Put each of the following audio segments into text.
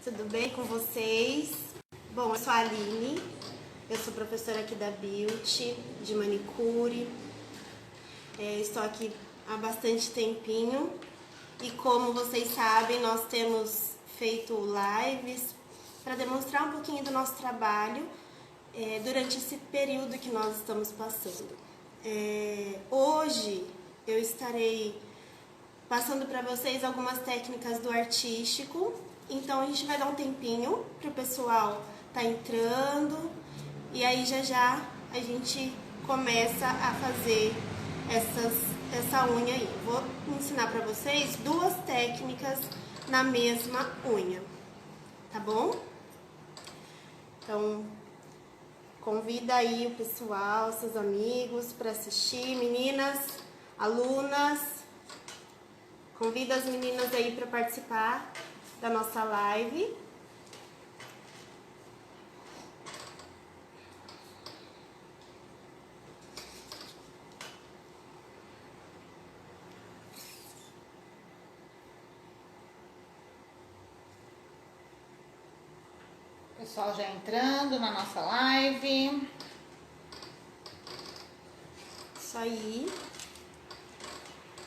Tudo bem com vocês? Bom, eu sou a Aline, eu sou professora aqui da Beauty, de manicure. Estou aqui há bastante tempinho e como vocês sabem, nós temos feito lives para demonstrar um pouquinho do nosso trabalho durante esse período que nós estamos passando. Hoje eu estarei passando para vocês algumas técnicas do artístico. Então a gente vai dar um tempinho para o pessoal tá entrando e aí já a gente começa a fazer essa unha aí. Vou ensinar para vocês duas técnicas na mesma unha, tá bom? Então convida aí o pessoal, seus amigos para assistir, meninas, alunas. Convida as meninas aí para participar da nossa live. Pessoal já entrando na nossa live. Isso aí.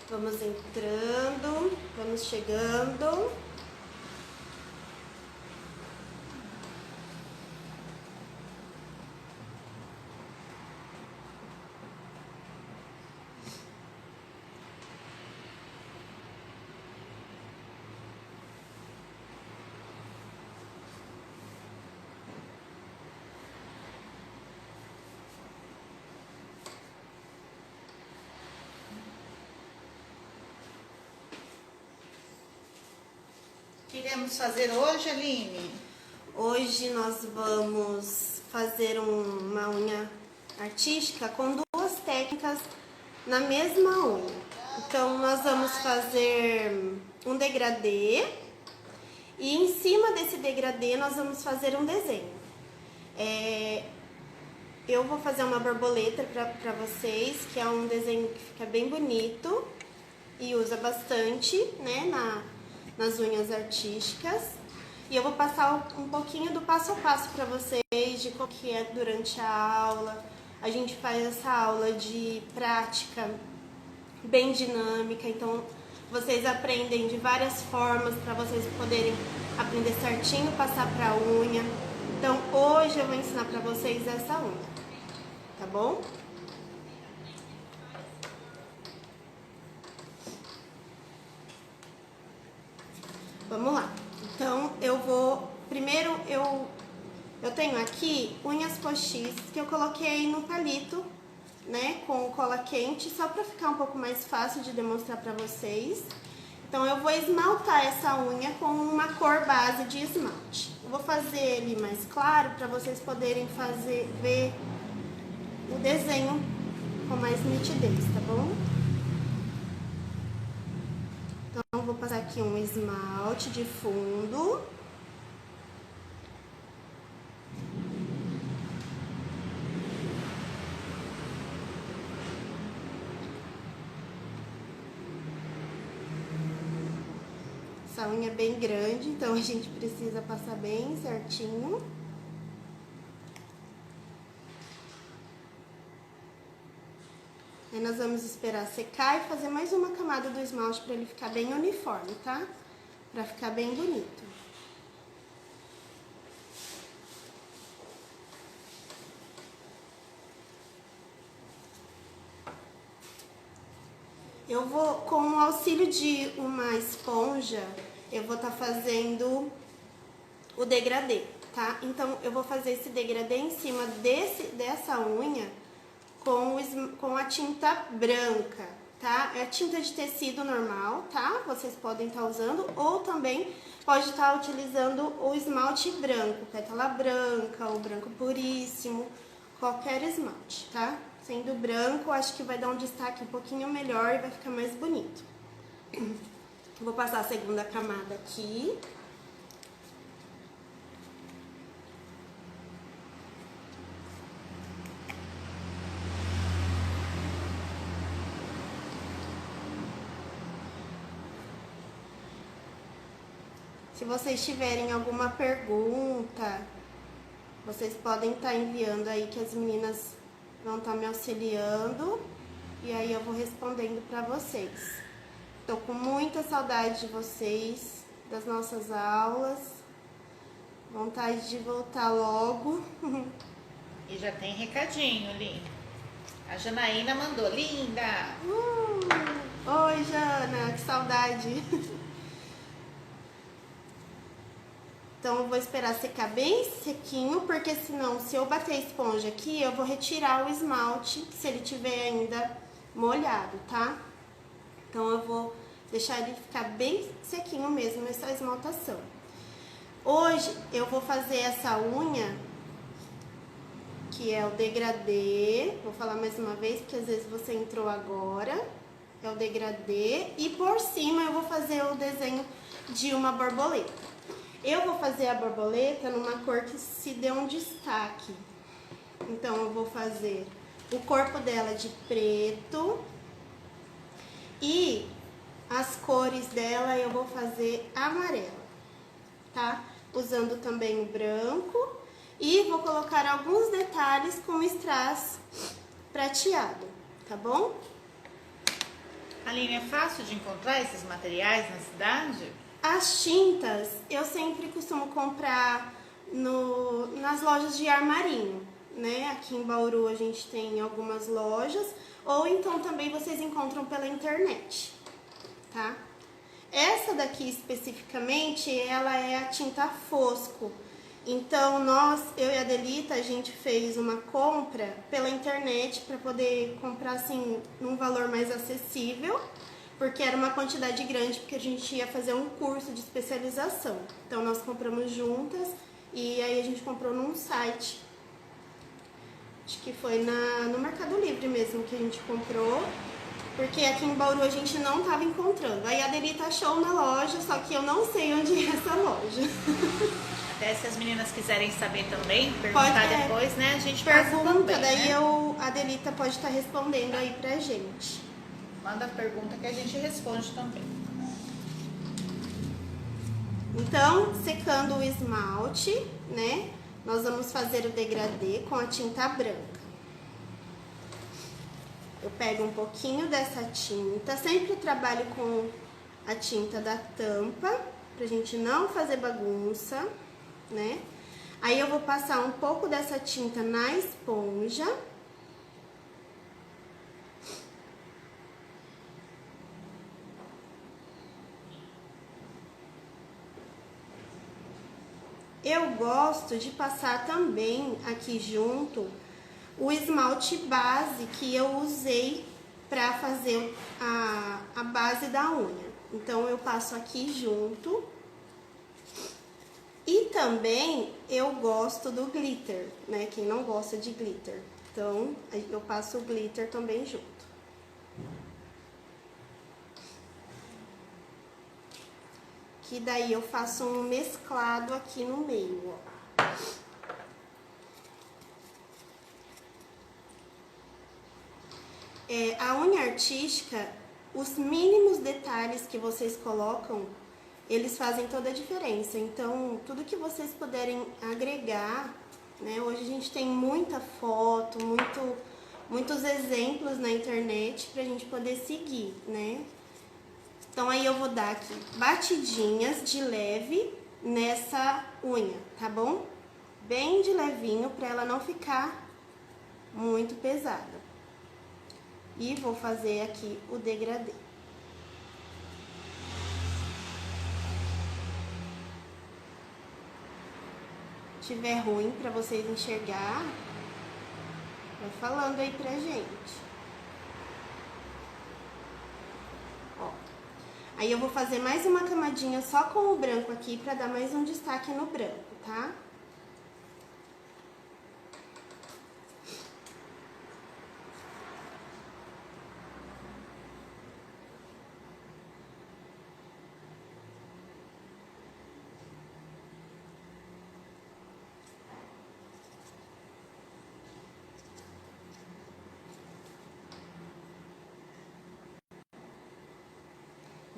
Vamos entrando, vamos chegando. Queremos fazer hoje, Aline? Hoje nós vamos fazer uma unha artística com duas técnicas na mesma unha. Então nós vamos fazer um degradê e em cima desse degradê nós vamos fazer um desenho. Eu vou fazer uma borboleta para vocês, que é um desenho que fica bem bonito e usa bastante, né, nas unhas artísticas. E eu vou passar um pouquinho do passo a passo para vocês, de como que é durante a aula. A gente faz essa aula de prática bem dinâmica, então vocês aprendem de várias formas para vocês poderem aprender certinho, passar para a unha. Então hoje eu vou ensinar para vocês essa unha, tá bom? Vamos lá. Então eu vou, primeiro eu tenho aqui unhas postiças que eu coloquei no palito, né, com cola quente, só para ficar um pouco mais fácil de demonstrar para vocês. Então eu vou esmaltar essa unha com uma cor base de esmalte. Eu vou fazer ele mais claro para vocês poderem ver o desenho com mais nitidez, tá bom? Então, vou passar aqui um esmalte de fundo. Essa unha é bem grande, então a gente precisa passar bem certinho. Aí nós vamos esperar secar e fazer mais uma camada do esmalte para ele ficar bem uniforme, tá? Para ficar bem bonito. Eu vou, com o auxílio de uma esponja, eu vou estar fazendo o degradê, tá? Então eu vou fazer esse degradê em cima dessa unha com a tinta branca, tá? É a tinta de tecido normal, tá? Vocês podem estar usando, ou também pode estar utilizando o esmalte branco, pétala branca ou branco puríssimo, qualquer esmalte, tá? Sendo branco, acho que vai dar um destaque um pouquinho melhor e vai ficar mais bonito. Vou passar a segunda camada aqui. Se vocês tiverem alguma pergunta, vocês podem estar enviando aí que as meninas vão estar me auxiliando e aí eu vou respondendo para vocês. Tô com muita saudade de vocês, das nossas aulas, vontade de voltar logo. E já tem recadinho, Li. A Janaína mandou, linda! Oi, Jana, que saudade! Então eu vou esperar secar bem sequinho, porque senão, se eu bater a esponja aqui, eu vou retirar o esmalte, se ele tiver ainda molhado, tá? Então eu vou deixar ele ficar bem sequinho mesmo, essa esmaltação. Hoje eu vou fazer essa unha, que é o degradê. Vou falar mais uma vez, porque às vezes você entrou agora. É o degradê. E por cima eu vou fazer o desenho de uma borboleta. Eu vou fazer a borboleta numa cor que se dê um destaque. Então eu vou fazer o corpo dela de preto. E as cores dela eu vou fazer amarela, tá? Usando também o branco. E vou colocar alguns detalhes com strass prateado, tá bom? Aline, é fácil de encontrar esses materiais na cidade? As tintas eu sempre costumo comprar nas lojas de armarinho, né? Aqui em Bauru a gente tem algumas lojas, ou então também vocês encontram pela internet, tá? Essa daqui especificamente, ela é a tinta fosco. Então eu e a Adelita, a gente fez uma compra pela internet para poder comprar assim num valor mais acessível, porque era uma quantidade grande, porque a gente ia fazer um curso de especialização. Então nós compramos juntas e aí a gente comprou num site. Acho que foi no Mercado Livre mesmo que a gente comprou, porque aqui em Bauru a gente não estava encontrando. Aí a Adelita achou na loja, só que eu não sei onde é essa loja. Até se as meninas quiserem saber também, perguntar depois, né? A gente pergunta também, daí né? A Adelita pode estar respondendo aí pra gente. Manda a pergunta que a gente responde também. Então, secando o esmalte, né? Nós vamos fazer o degradê com a tinta branca. Eu pego um pouquinho dessa tinta, sempre trabalho com a tinta da tampa, pra gente não fazer bagunça, né? Aí eu vou passar um pouco dessa tinta na esponja. Eu gosto de passar também aqui junto o esmalte base que eu usei para fazer a base da unha. Então eu passo aqui junto. E também eu gosto do glitter, né? Quem não gosta de glitter. Então eu passo o glitter também junto. Que daí eu faço um mesclado aqui no meio, ó. A unha artística, os mínimos detalhes que vocês colocam, eles fazem toda a diferença. Então, tudo que vocês puderem agregar, né? Hoje a gente tem muita foto, muitos exemplos na internet pra gente poder seguir, né? Então, aí eu vou dar aqui batidinhas de leve nessa unha, tá bom? Bem de levinho, pra ela não ficar muito pesada. E vou fazer aqui o degradê. Se tiver ruim pra vocês enxergar, vai falando aí pra gente. Aí eu vou fazer mais uma camadinha só com o branco aqui pra dar mais um destaque no branco, tá?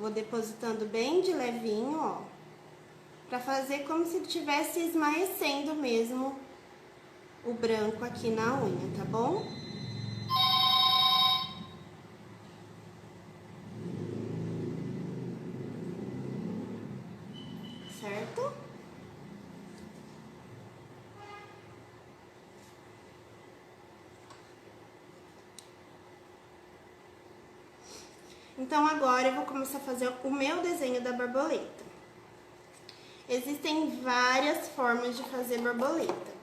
Vou depositando bem de levinho, ó. Pra fazer como se estivesse esmaecendo mesmo o branco aqui na unha, tá bom? Certo? Então, agora eu vou começar a fazer o meu desenho da borboleta. Existem várias formas de fazer borboleta.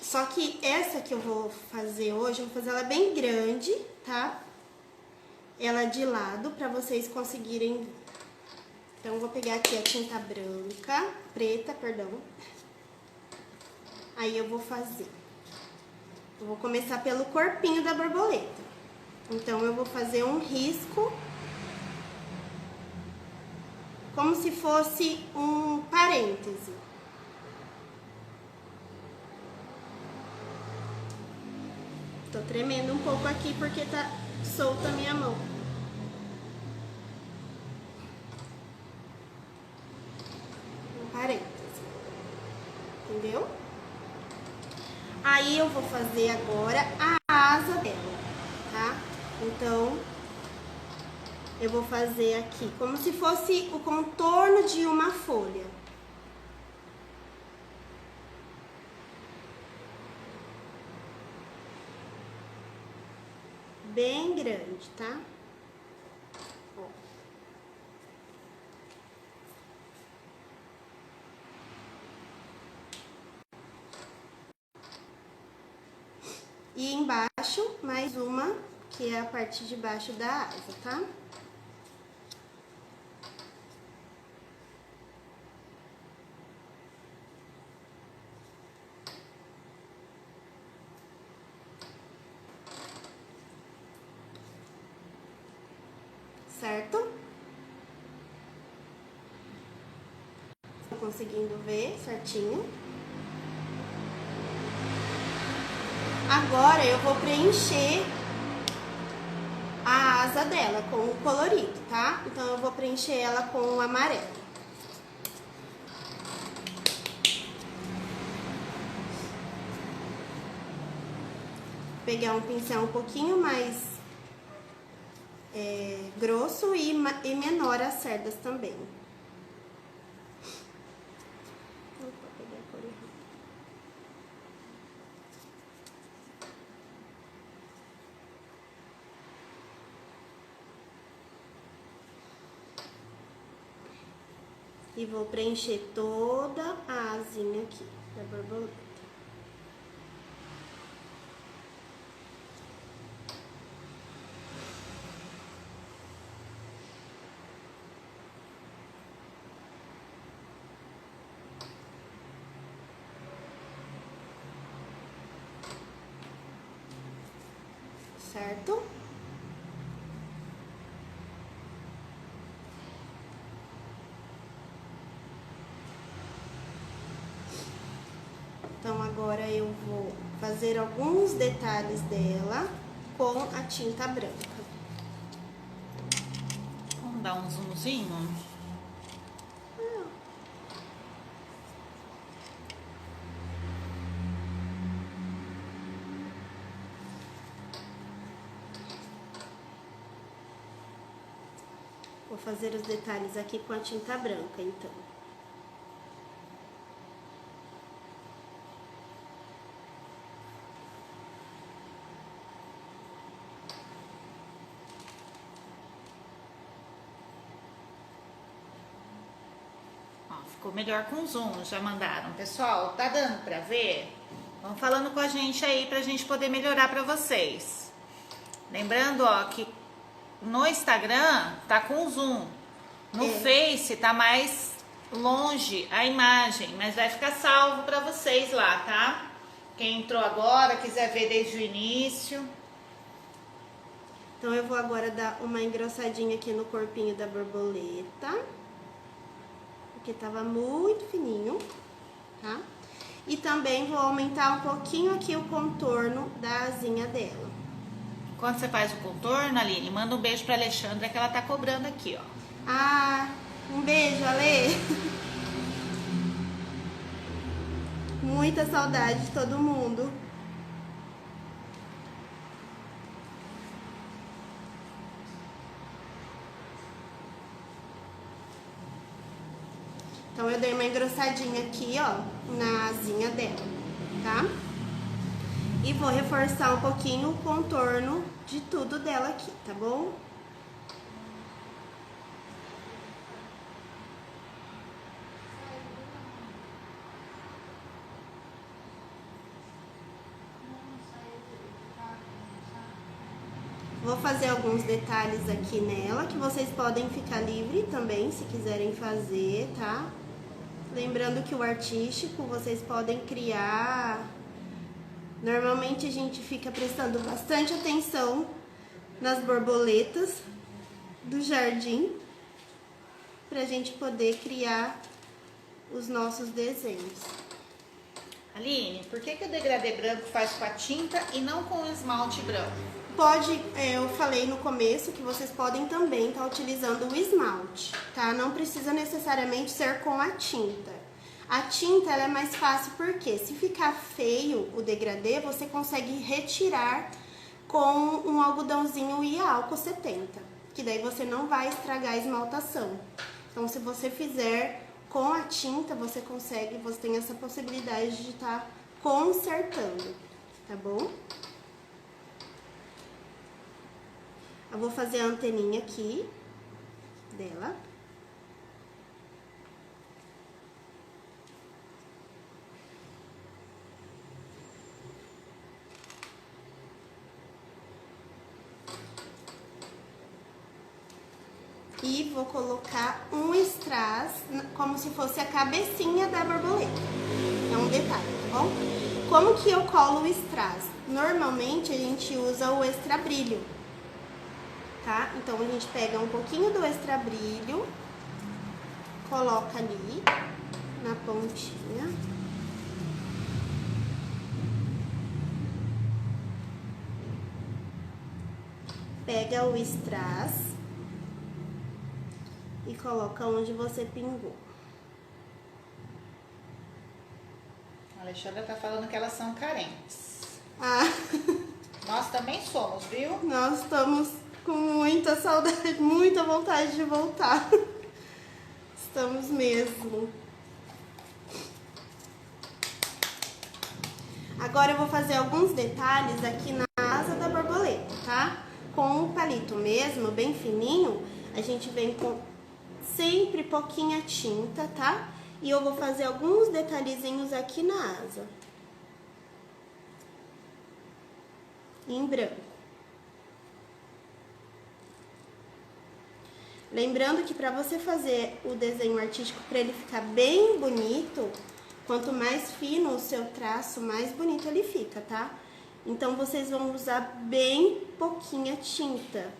Só que essa que eu vou fazer hoje, eu vou fazer ela bem grande, tá? Ela de lado, pra vocês conseguirem ver. Então, eu vou pegar aqui a tinta preta, perdão. Aí eu vou fazer. Eu vou começar pelo corpinho da borboleta. Então, eu vou fazer um risco, como se fosse um parêntese. Tô tremendo um pouco aqui porque tá solta a minha mão. Um parêntese. Entendeu? Aí eu vou fazer agora a asa dela, tá? Então, eu vou fazer aqui como se fosse o contorno de uma folha. Bem grande, tá? Ó. E embaixo, mais uma, que é a parte de baixo da asa, tá? Certo? Tô conseguindo ver certinho. Agora eu vou preencher a asa dela com o colorido, tá? Então eu vou preencher ela com o amarelo. Vou pegar um pincel um pouquinho mais grosso e menor as cerdas também. Vou pegar a cor errada. E vou preencher toda a asinha aqui da borboleta. Certo? Então, agora eu vou fazer alguns detalhes dela com a tinta branca. Vamos dar um zoomzinho? Vou fazer os detalhes aqui com a tinta branca, então. Ó, ficou melhor com zoom, já mandaram. Pessoal, tá dando pra ver? Vão falando com a gente aí pra gente poder melhorar pra vocês. Lembrando, ó, que no Instagram tá com zoom. No Face tá mais longe a imagem, mas vai ficar salvo pra vocês lá, tá? Quem entrou agora, quiser ver desde o início. Então, eu vou agora dar uma engrossadinha aqui no corpinho da borboleta. Porque tava muito fininho, tá? E também vou aumentar um pouquinho aqui o contorno da asinha dela. Quando você faz o contorno, Aline, manda um beijo pra Alexandra que ela tá cobrando aqui, ó. Ah, Um beijo, Ale. Muita saudade de todo mundo. Então eu dei uma engrossadinha aqui, ó, na asinha dela, tá? E vou reforçar um pouquinho o contorno de tudo dela aqui, tá bom? Vou fazer alguns detalhes aqui nela, que vocês podem ficar livre também, se quiserem fazer, tá? Lembrando que o artístico, vocês podem criar... Normalmente a gente fica prestando bastante atenção nas borboletas do jardim, pra gente poder criar os nossos desenhos. Aline, por que o degradê branco faz com a tinta e não com o esmalte branco? Pode, eu falei no começo que vocês podem também estar utilizando o esmalte, tá? Não precisa necessariamente ser com a tinta. A tinta ela é mais fácil porque se ficar feio o degradê, você consegue retirar com um algodãozinho e álcool 70, que daí você não vai estragar a esmaltação. Então, se você fizer com a tinta, você consegue, você tem essa possibilidade de estar consertando, tá bom? Eu vou fazer a anteninha aqui dela. E vou colocar um strass, como se fosse a cabecinha da borboleta. É um detalhe, tá bom? Como que eu colo o strass? Normalmente a gente usa o extra brilho, tá? Então a gente pega um pouquinho do extra brilho, coloca ali na pontinha. Pega o strass e coloca onde você pingou. A Alexandra tá falando que elas são carentes. Ah, Nós também somos, viu? nós estamos com muita saudade, muita vontade de voltar. Estamos mesmo. Agora eu vou fazer alguns detalhes aqui na asa da borboleta, tá? Com o palito mesmo, bem fininho, a gente vem com sempre pouquinha tinta, tá? E eu vou fazer alguns detalhezinhos aqui na asa. Em branco. Lembrando que para você fazer o desenho artístico, para ele ficar bem bonito, quanto mais fino o seu traço, mais bonito ele fica, tá? Então, vocês vão usar bem pouquinha tinta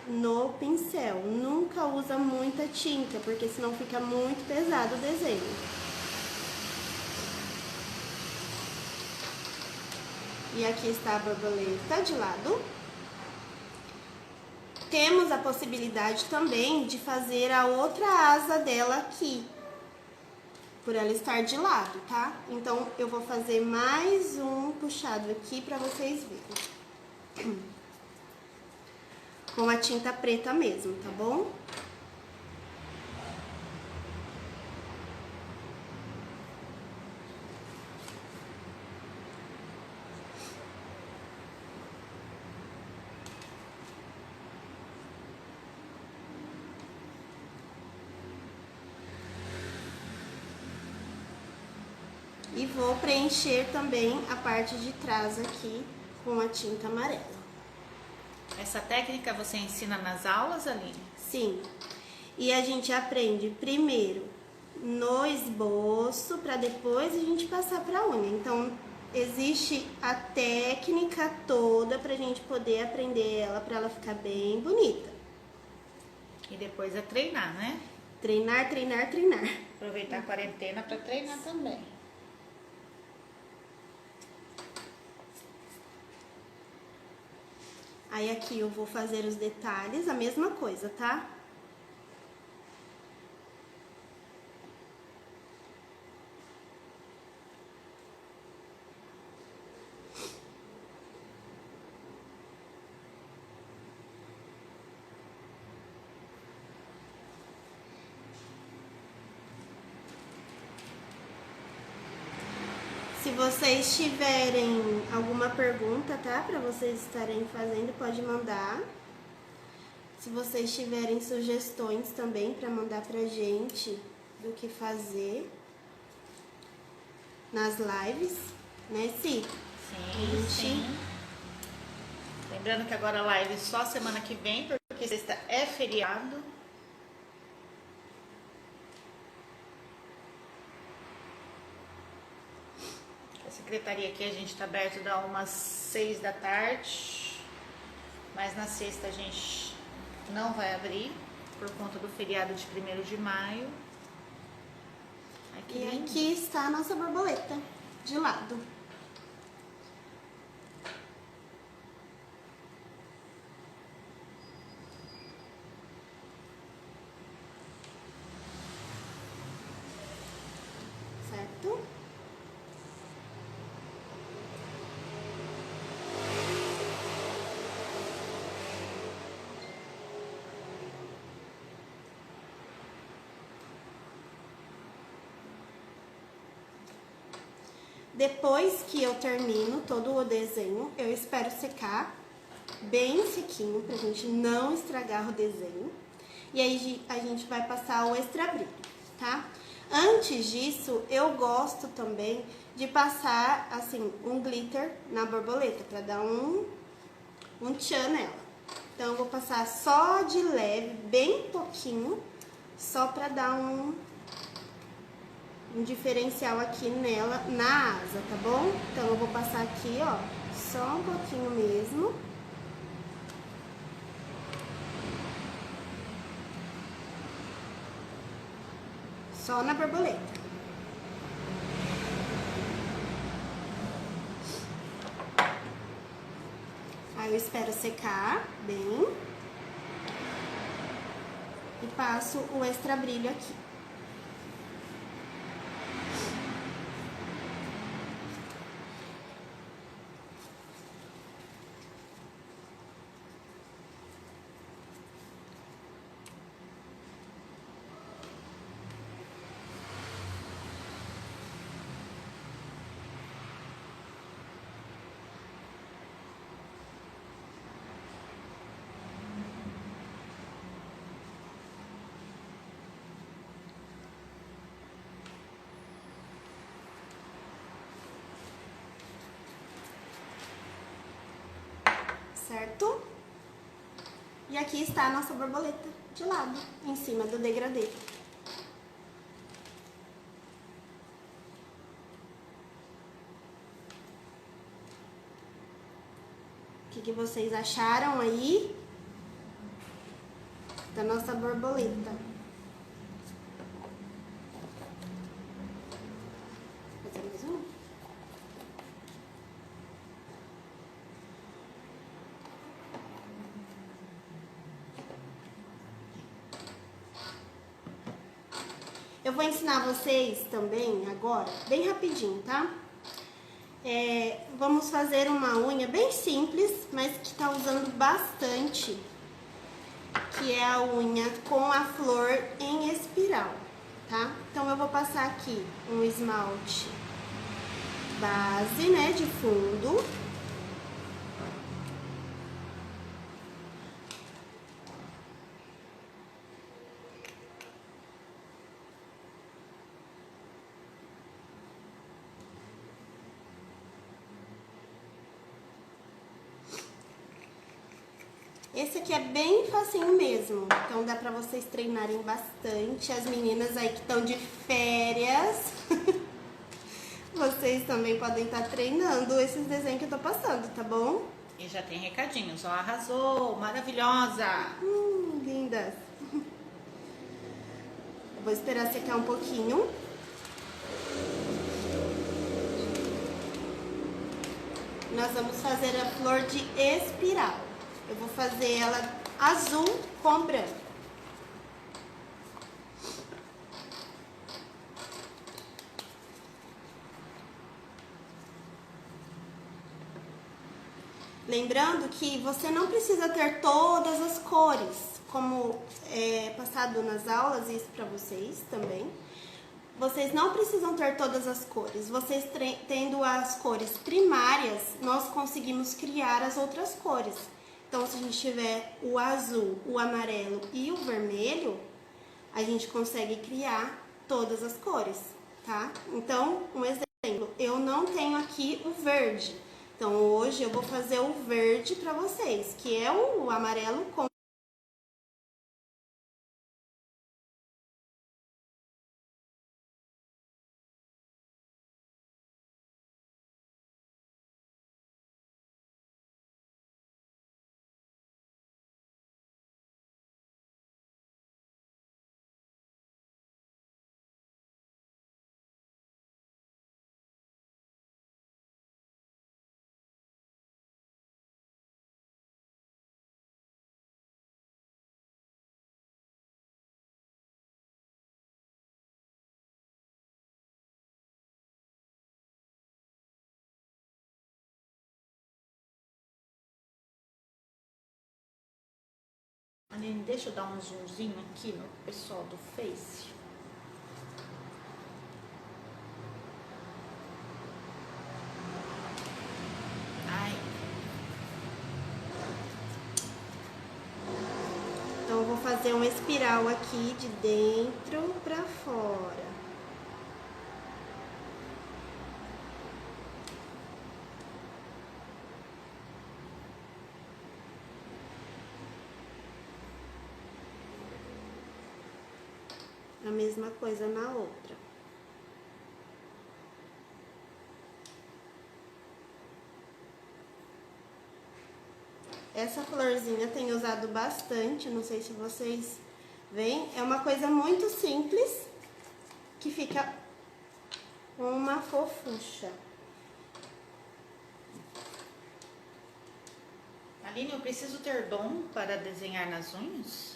no pincel. Nunca usa muita tinta, porque senão fica muito pesado o desenho. E aqui está a borboleta de lado. Temos a possibilidade também de fazer a outra asa dela aqui, por ela estar de lado, tá? Então, eu vou fazer mais um puxado aqui pra vocês verem. Com a tinta preta mesmo, tá bom? E vou preencher também a parte de trás aqui com a tinta amarela. Essa técnica você ensina nas aulas, Aline? Sim. E a gente aprende primeiro no esboço, para depois a gente passar pra unha. Então, existe a técnica toda pra gente poder aprender ela, pra ela ficar bem bonita. E depois é treinar, né? Treinar, treinar, treinar. Aproveitar a quarentena para treinar também. Aí aqui eu vou fazer os detalhes, a mesma coisa, tá? vocês tiverem alguma pergunta, tá? Pra vocês estarem fazendo, pode mandar. Se vocês tiverem sugestões também pra mandar pra gente do que fazer nas lives, né, Si? Sim, sim. Lembrando que agora a live só semana que vem, porque sexta é feriado. A secretaria aqui a gente tá aberto da umas 6 da tarde, mas na sexta a gente não vai abrir por conta do feriado de 1º de maio. E aqui está a nossa borboleta, de lado. Certo? Depois que eu termino todo o desenho, eu espero secar bem sequinho pra gente não estragar o desenho. E aí a gente vai passar o extra brilho, tá? Antes disso, eu gosto também de passar, assim, um glitter na borboleta pra dar um tchan nela. Então, eu vou passar só de leve, bem pouquinho, só pra dar um diferencial aqui nela, na asa, tá bom? Então, eu vou passar aqui, ó, só um pouquinho mesmo. Só na borboleta. Aí eu espero secar bem. E passo o extra brilho aqui. Certo? E aqui está a nossa borboleta de lado, em cima do degradê. O que vocês acharam aí da nossa borboleta? Vou fazer mais um. Eu vou ensinar vocês também agora, bem rapidinho, tá? Vamos fazer uma unha bem simples, mas que tá usando bastante, que é a unha com a flor em espiral, tá? Então, eu vou passar aqui um esmalte base, né, de fundo. Esse aqui é bem facinho mesmo, então dá pra vocês treinarem bastante. As meninas aí que estão de férias, vocês também podem estar treinando esses desenhos que eu tô passando, tá bom? E já tem recadinhos, ó, arrasou, maravilhosa! Lindas! Eu vou esperar secar um pouquinho. Nós vamos fazer a flor de espiral. Eu vou fazer ela azul com branco. Lembrando que você não precisa ter todas as cores, como é passado nas aulas, isso pra vocês também. vocês não precisam ter todas as cores. Vocês tendo as cores primárias, nós conseguimos criar as outras cores. Então, se a gente tiver o azul, o amarelo e o vermelho, a gente consegue criar todas as cores, tá? Então, um exemplo, eu não tenho aqui o verde. Então, hoje eu vou fazer o verde para vocês, que é o amarelo com Aline, deixa eu dar um zoomzinho aqui no pessoal do Face. Ai. Então, eu vou fazer uma espiral aqui de dentro pra fora. A mesma coisa na outra. Essa florzinha eu tenho usado bastante, não sei se vocês veem. É uma coisa muito simples, que fica uma fofucha. Aline, eu preciso ter dom para desenhar nas unhas?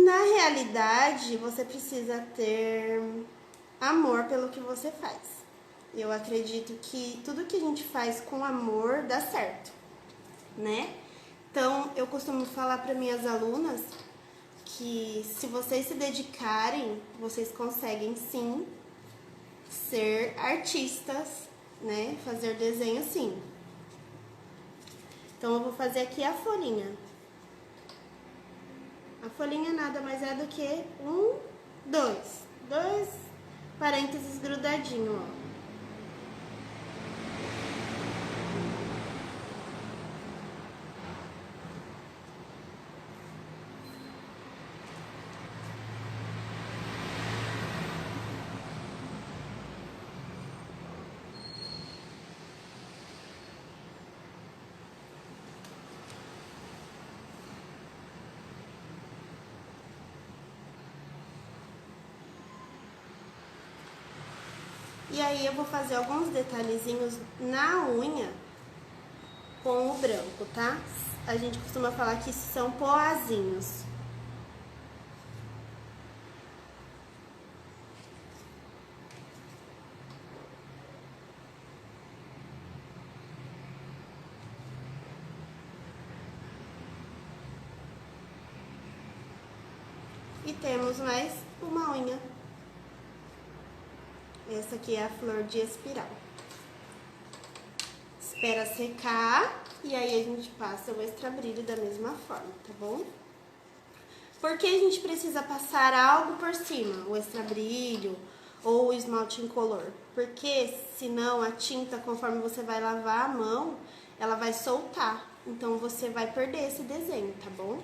Na realidade, você precisa ter amor pelo que você faz. Eu acredito que tudo que a gente faz com amor dá certo, né? Então, eu costumo falar para minhas alunas que se vocês se dedicarem, vocês conseguem sim ser artistas, né? Fazer desenho sim. Então, eu vou fazer aqui a folhinha. A folhinha nada mais é do que dois parênteses grudadinho, ó. E aí eu vou fazer alguns detalhezinhos na unha com o branco, tá? A gente costuma falar que isso são poazinhos. E temos mais uma unha. Essa aqui é a flor de espiral. Espera secar e aí a gente passa o extra-brilho da mesma forma, tá bom? Por que a gente precisa passar algo por cima? O extra-brilho ou o esmalte incolor? Porque senão a tinta, conforme você vai lavar a mão, ela vai soltar. Então você vai perder esse desenho, tá bom?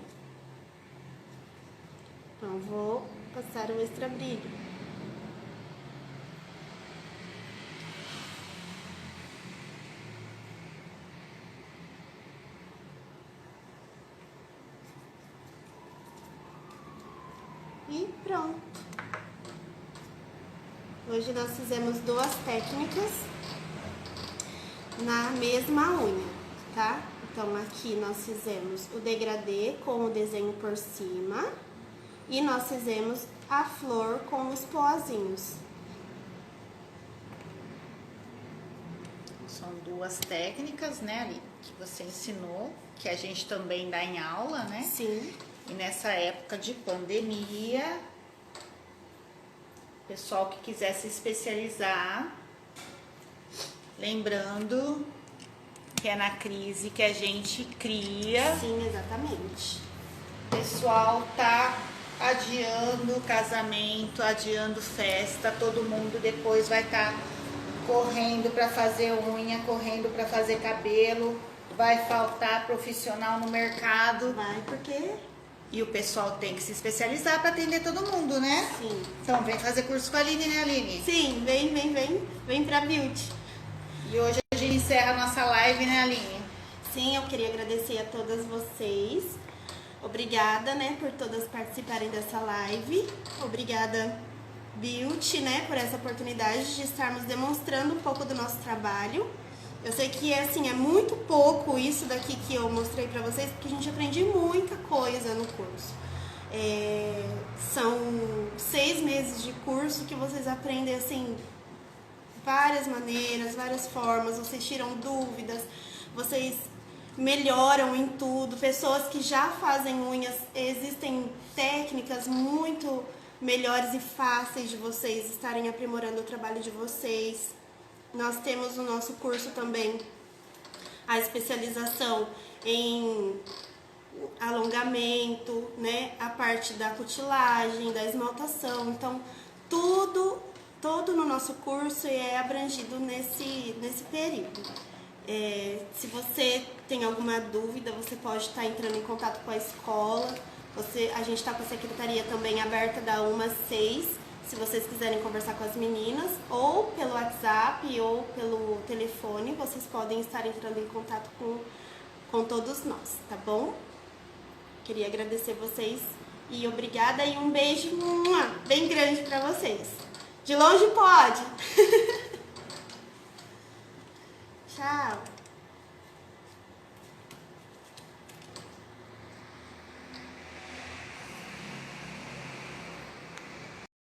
Então vou passar o extra-brilho. E pronto. Hoje nós fizemos duas técnicas na mesma unha, tá? Então aqui nós fizemos o degradê com o desenho por cima e nós fizemos a flor com os poazinhos. São duas técnicas, né, Ali, que você ensinou, que a gente também dá em aula, né? Sim. E nessa época de pandemia, Pessoal que quiser se especializar, lembrando que é na crise que a gente cria. Sim, exatamente. O pessoal tá adiando casamento, adiando festa, todo mundo depois vai estar correndo para fazer unha, correndo para fazer cabelo, vai faltar profissional no mercado. Vai, porque... E o pessoal tem que se especializar para atender todo mundo, né? Sim. Então vem fazer curso com a Aline, né, Aline? Sim, vem pra Beauty. E hoje a gente encerra a nossa live, né, Aline? Sim, eu queria agradecer a todas vocês. Obrigada, né, por todas participarem dessa live. Obrigada, Beauty, né, por essa oportunidade de estarmos demonstrando um pouco do nosso trabalho. Eu sei que, assim, é muito pouco isso daqui que eu mostrei pra vocês, porque a gente aprende muita coisa no curso. São 6 meses de curso que vocês aprendem, assim, várias maneiras, várias formas, vocês tiram dúvidas, vocês melhoram em tudo. Pessoas que já fazem unhas, existem técnicas muito melhores e fáceis de vocês estarem aprimorando o trabalho de vocês. Nós temos no nosso curso também a especialização em alongamento, né? A parte da cutilagem, da esmaltação. Então, todo no nosso curso é abrangido nesse período. Se você tem alguma dúvida, você pode estar entrando em contato com a escola. A gente está com a secretaria também aberta da 1 às 6, se vocês quiserem conversar com as meninas, ou pelo WhatsApp ou pelo telefone, vocês podem estar entrando em contato com todos nós, tá bom? Queria agradecer vocês e obrigada e um beijo bem grande pra vocês. De longe pode! Tchau!